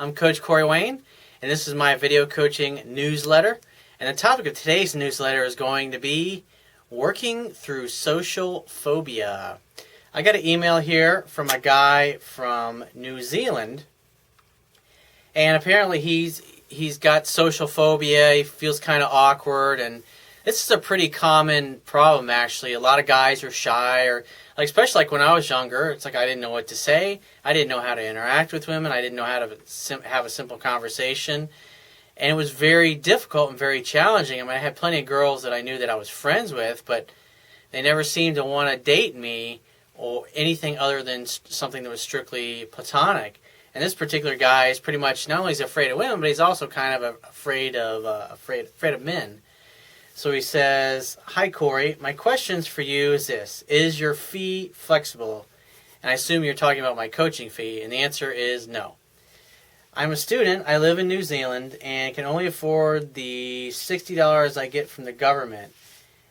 I'm Coach Corey Wayne, and this is my video coaching newsletter. And the topic of today's newsletter is going to be working through social phobia. I got an email here from a guy from New Zealand, and apparently he's got social phobia. He feels kind of awkward, and this is a pretty common problem, actually. A lot of guys are shy, or especially like when I was younger, it's like I didn't know what to say. I didn't know how to interact with women. I didn't know how to have a simple conversation. And it was very difficult and very challenging. I mean, I had plenty of girls that I knew that I was friends with, but they never seemed to want to date me or anything other than something that was strictly platonic. And this particular guy is pretty much, not only is he afraid of women, but he's also kind of afraid of men. So he says, "Hi Corey, my questions for you is this. Is your fee flexible?" And I assume you're talking about my coaching fee, and the answer is no. "I'm a student, I live in New Zealand, and can only afford the $60 I get from the government.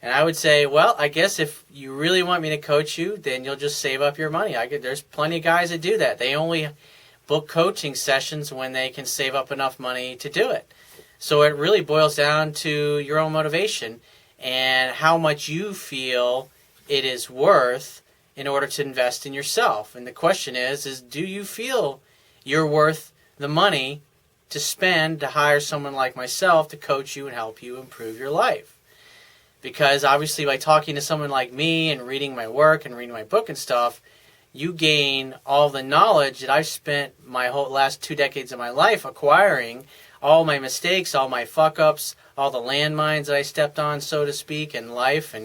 And I would say, well, I guess if you really want me to coach you, then you'll just save up your money. There's plenty of guys that do that. They only book coaching sessions when they can save up enough money to do it. So it really boils down to your own motivation and how much you feel it is worth in order to invest in yourself. And the question is do you feel you're worth the money to spend to hire someone like myself to coach you and help you improve your life? Because obviously by talking to someone like me and reading my work and reading my book and stuff, you gain all the knowledge that I've spent my whole last 2 decades of my life acquiring, all my mistakes, all my fuck-ups, all the landmines that I stepped on, so to speak, in life,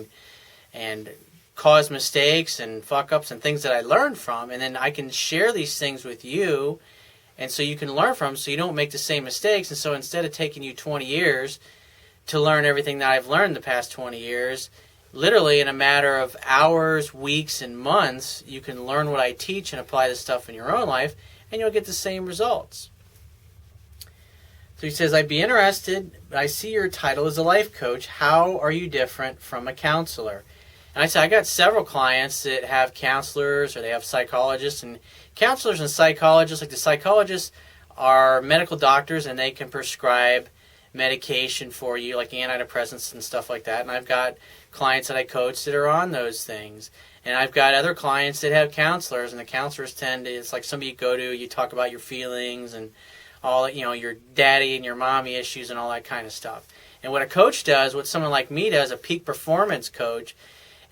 and caused mistakes and fuck-ups and things that I learned from. And then I can share these things with you, and so you can learn from them so you don't make the same mistakes. And so instead of taking you 20 years to learn everything that I've learned the past 20 years, literally in a matter of hours, weeks, and months, you can learn what I teach and apply this stuff in your own life, and you'll get the same results. So he says, "I'd be interested, but I see your title as a life coach. How are you different from a counselor?" And I said, I got several clients that have counselors or they have psychologists. And counselors and psychologists, like the psychologists are medical doctors, and they can prescribe medication for you, like antidepressants and stuff like that. And I've got clients that I coach that are on those things. And I've got other clients that have counselors, and the counselors it's like somebody you go to, you talk about your feelings and all, your daddy and your mommy issues and all that kind of stuff. And what a coach does, what someone like me does, a peak performance coach,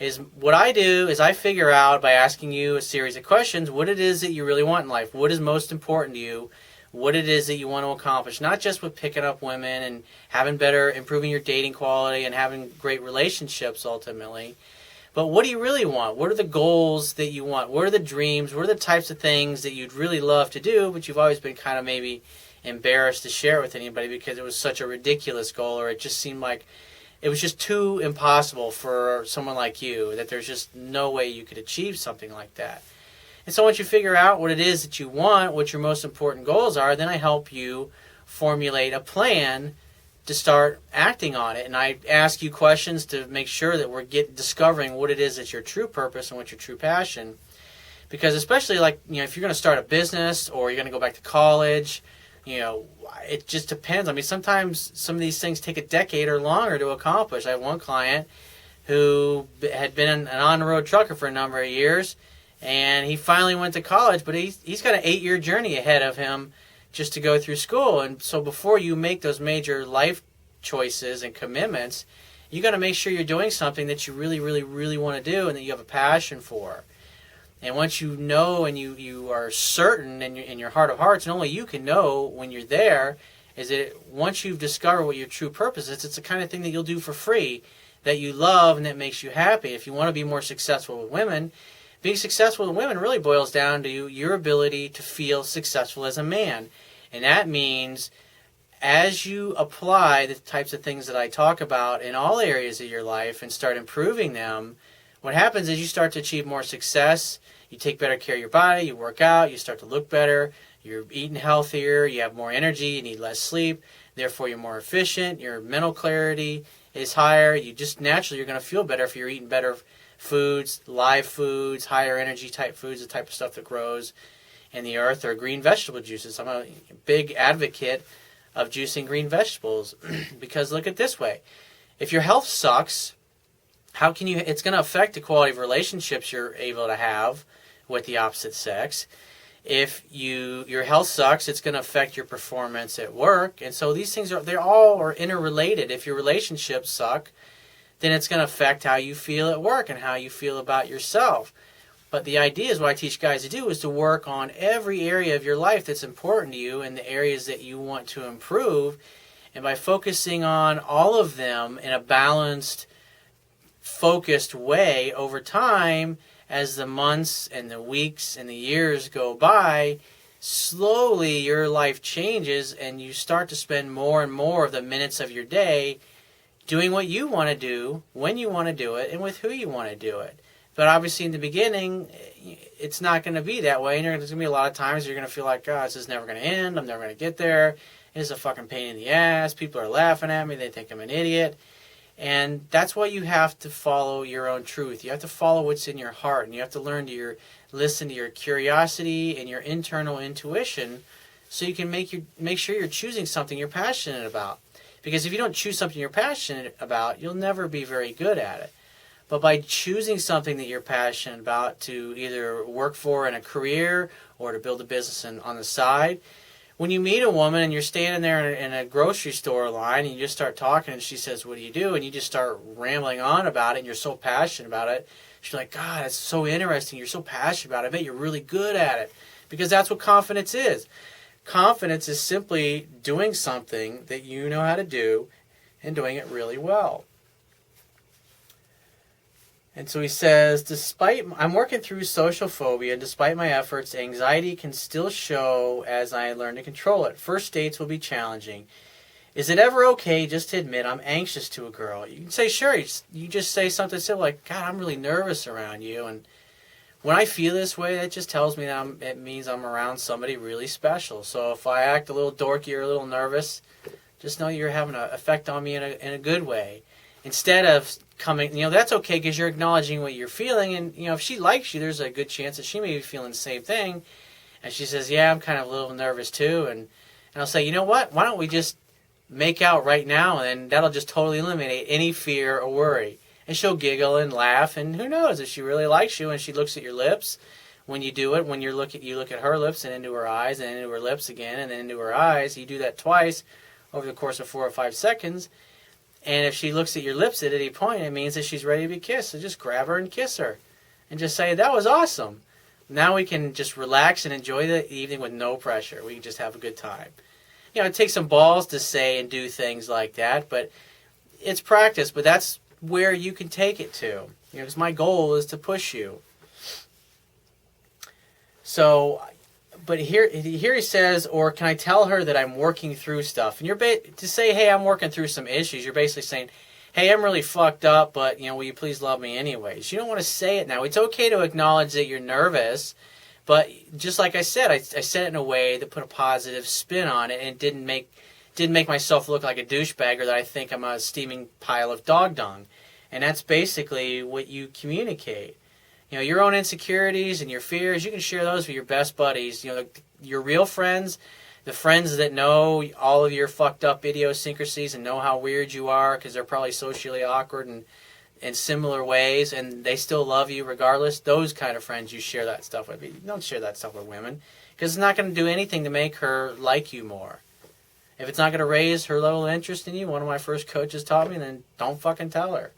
is what I do is I figure out by asking you a series of questions what it is that you really want in life, what is most important to you, what it is that you want to accomplish, not just with picking up women and improving your dating quality and having great relationships ultimately, but what do you really want? What are the goals that you want? What are the dreams? What are the types of things that you'd really love to do, but you've always been kind of maybe embarrassed to share with anybody because it was such a ridiculous goal, or it just seemed like it was just too impossible for someone like you, that there's just no way you could achieve something like that. And so once you figure out what it is that you want, what your most important goals are, then I help you formulate a plan to start acting on it. And I ask you questions to make sure that we're discovering what it is that's your true purpose and what's your true passion. Because especially if you're going to start a business or you're going to go back to college, it just depends. I mean, sometimes some of these things take a decade or longer to accomplish. I have one client who had been an on-the-road trucker for a number of years, and he finally went to college, but he's got an 8-year journey ahead of him just to go through school. And so before you make those major life choices and commitments, you got to make sure you're doing something that you really, really, really want to do and that you have a passion for. And once you know and you are certain in your heart of hearts, and only you can know when you're there, is that once you've discovered what your true purpose is, it's the kind of thing that you'll do for free, that you love and that makes you happy. If you want to be more successful with women, being successful with women really boils down to your ability to feel successful as a man. And that means as you apply the types of things that I talk about in all areas of your life and start improving them, what happens is you start to achieve more success, you take better care of your body, you work out, you start to look better, you're eating healthier, you have more energy, you need less sleep, therefore you're more efficient, your mental clarity is higher, you're going to feel better if you're eating better foods, live foods, higher energy type foods, the type of stuff that grows in the earth are green vegetable juices. I'm a big advocate of juicing green vegetables because look at it this way. If your health sucks, how can you? It's going to affect the quality of relationships you're able to have with the opposite sex. If your health sucks, it's going to affect your performance at work. And so these things they're all interrelated. If your relationships suck, then it's going to affect how you feel at work and how you feel about yourself. But the idea is what I teach guys to do is to work on every area of your life that's important to you and the areas that you want to improve. And by focusing on all of them in a balanced, focused way over time, as the months and the weeks and the years go by, slowly your life changes and you start to spend more and more of the minutes of your day doing what you want to do, when you want to do it, and with who you want to do it. But obviously in the beginning, it's not going to be that way. And there's going to be a lot of times you're going to feel like, God, this is never going to end. I'm never going to get there. It's a fucking pain in the ass. People are laughing at me. They think I'm an idiot. And that's why you have to follow your own truth. You have to follow what's in your heart. And you have to learn to listen to your curiosity and your internal intuition so you can make sure you're choosing something you're passionate about. Because if you don't choose something you're passionate about, you'll never be very good at it. But by choosing something that you're passionate about to either work for in a career or to build a business on the side, when you meet a woman and you're standing there in a grocery store line and you just start talking and she says, what do you do? And you just start rambling on about it and you're so passionate about it. She's like, God, that's so interesting. You're so passionate about it. I bet you're really good at it. Because that's what confidence is. Confidence is simply doing something that you know how to do and doing it really well. And so he says, I'm working through social phobia, and despite my efforts, anxiety can still show as I learn to control it. First dates will be challenging. Is it ever okay just to admit I'm anxious to a girl? You can say, sure. You just say something simple like, God, I'm really nervous around you. And when I feel this way, that just tells me that it means I'm around somebody really special. So if I act a little dorky or a little nervous, just know you're having an effect on me in a good way. Instead of coming, that's okay because you're acknowledging what you're feeling. And, if she likes you, there's a good chance that she may be feeling the same thing. And she says, yeah, I'm kind of a little nervous too. And I'll say, you know what? Why don't we just make out right now? And then that'll just totally eliminate any fear or worry. And she'll giggle and laugh. And who knows if she really likes you and she looks at your lips when you do it. When you look at her lips and into her eyes and into her lips again and then into her eyes. You do that twice over the course of 4 or 5 seconds. And if she looks at your lips at any point, it means that she's ready to be kissed. So just grab her and kiss her. And just say, that was awesome. Now we can just relax and enjoy the evening with no pressure. We can just have a good time. It takes some balls to say and do things like that. But it's practice. But that's where you can take it to. Because my goal is to push you. So, but here he says, or can I tell her that I'm working through stuff? And to say, hey, I'm working through some issues, you're basically saying, hey, I'm really fucked up, but, will you please love me anyways? You don't want to say it now. It's okay to acknowledge that you're nervous, but just like I said, I said it in a way that put a positive spin on it and didn't make myself look like a douchebag or that I think I'm a steaming pile of dog dung. And that's basically what you communicate. Your own insecurities and your fears, you can share those with your best buddies. Your real friends, the friends that know all of your fucked up idiosyncrasies and know how weird you are because they're probably socially awkward and in similar ways and they still love you regardless. Those kind of friends you share that stuff with. You don't share that stuff with women because it's not going to do anything to make her like you more. If it's not going to raise her level of interest in you, one of my first coaches taught me, then don't fucking tell her.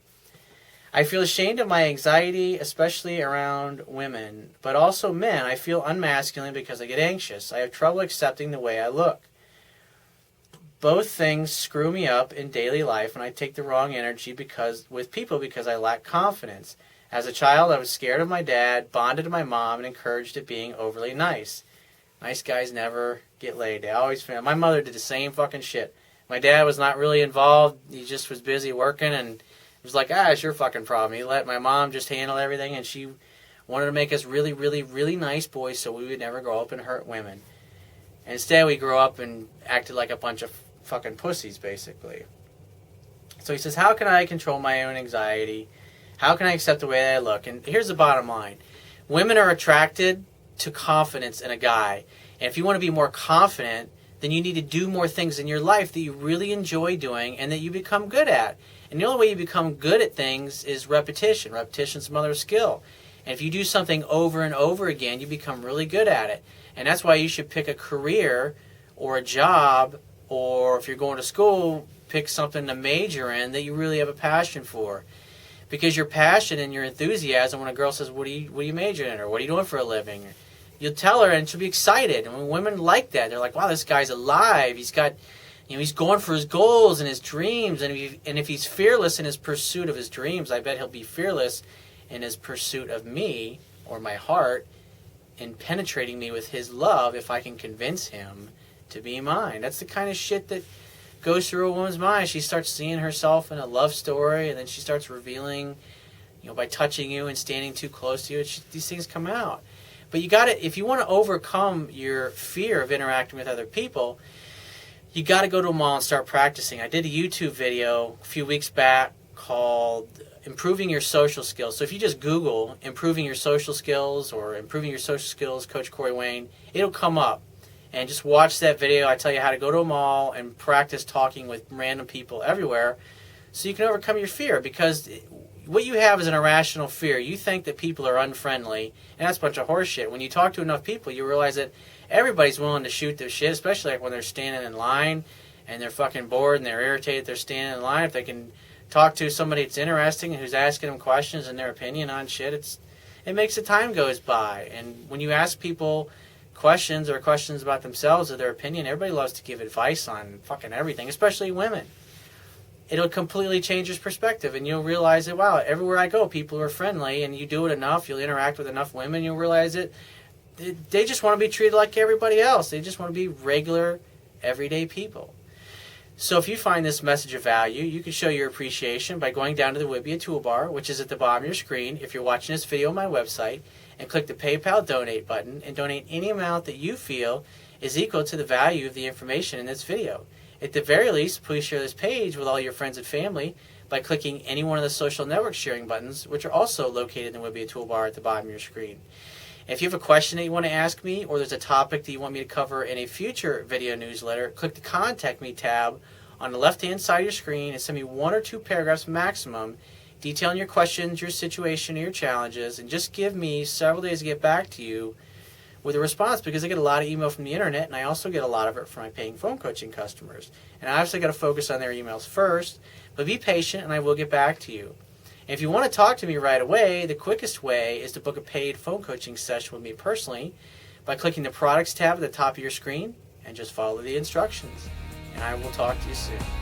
I feel ashamed of my anxiety, especially around women, but also men. I feel unmasculine because I get anxious. I have trouble accepting the way I look. Both things screw me up in daily life, and I take the wrong energy with people because I lack confidence. As a child, I was scared of my dad, bonded to my mom, and encouraged at being overly nice. Nice guys never get laid. They always fail. My mother did the same fucking shit. My dad was not really involved. He just was busy working, and it was like, it's your fucking problem. He let my mom just handle everything, and she wanted to make us really, really, really nice boys so we would never grow up and hurt women. And instead, we grew up and acted like a bunch of fucking pussies, basically. So he says, how can I control my own anxiety? How can I accept the way that I look? And here's the bottom line. Women are attracted to confidence in a guy. And if you want to be more confident, then you need to do more things in your life that you really enjoy doing and that you become good at. And the only way you become good at things is repetition. Repetition's the mother of skill. And if you do something over and over again, you become really good at it. And that's why you should pick a career or a job, or if you're going to school, pick something to major in that you really have a passion for. Because your passion and your enthusiasm, when a girl says, what are you majoring in, or what are you doing for a living? You'll tell her and she'll be excited. And when women like that, they're like, wow, this guy's alive. He's got, he's going for his goals and his dreams. And if he's fearless in his pursuit of his dreams, I bet he'll be fearless in his pursuit of me, or my heart, in penetrating me with his love if I can convince him to be mine. That's the kind of shit that goes through a woman's mind. She starts seeing herself in a love story, and then she starts revealing, by touching you and standing too close to you, these things come out. But you got to, if you want to overcome your fear of interacting with other people, you got to go to a mall and start practicing. I did a YouTube video a few weeks back called Improving Your Social Skills. So if you just Google Improving Your Social Skills or Improving Your Social Skills, Coach Corey Wayne, it'll come up. And just watch that video. I tell you how to go to a mall and practice talking with random people everywhere so you can overcome your fear. Because what you have is an irrational fear. You think that people are unfriendly, and that's a bunch of horse shit. When you talk to enough people, you realize that everybody's willing to shoot their shit, especially like when they're standing in line and they're fucking bored and they're irritated they're standing in line. If they can talk to somebody that's interesting and who's asking them questions and their opinion on shit, it makes the time goes by. And when you ask people questions or questions about themselves or their opinion, everybody loves to give advice on fucking everything, especially women. It'll completely change your perspective, and you'll realize that, wow, everywhere I go, people are friendly, and you do it enough, you'll interact with enough women, you'll realize that they just want to be treated like everybody else. They just want to be regular, everyday people. So if you find this message of value, you can show your appreciation by going down to the Phobia toolbar, which is at the bottom of your screen if you're watching this video on my website, and click the PayPal donate button and donate any amount that you feel is equal to the value of the information in this video. At the very least, please share this page with all your friends and family by clicking any one of the social network sharing buttons, which are also located in the Phobia toolbar at the bottom of your screen. If you have a question that you want to ask me, or there's a topic that you want me to cover in a future video newsletter, click the Contact Me tab on the left-hand side of your screen and send me 1 or 2 paragraphs maximum detailing your questions, your situation, or your challenges, and just give me several days to get back to you with a response, because I get a lot of email from the internet, and I also get a lot of it from my paying phone coaching customers. And I obviously got to focus on their emails first, but be patient and I will get back to you. And if you want to talk to me right away, the quickest way is to book a paid phone coaching session with me personally by clicking the Products tab at the top of your screen and just follow the instructions. And I will talk to you soon.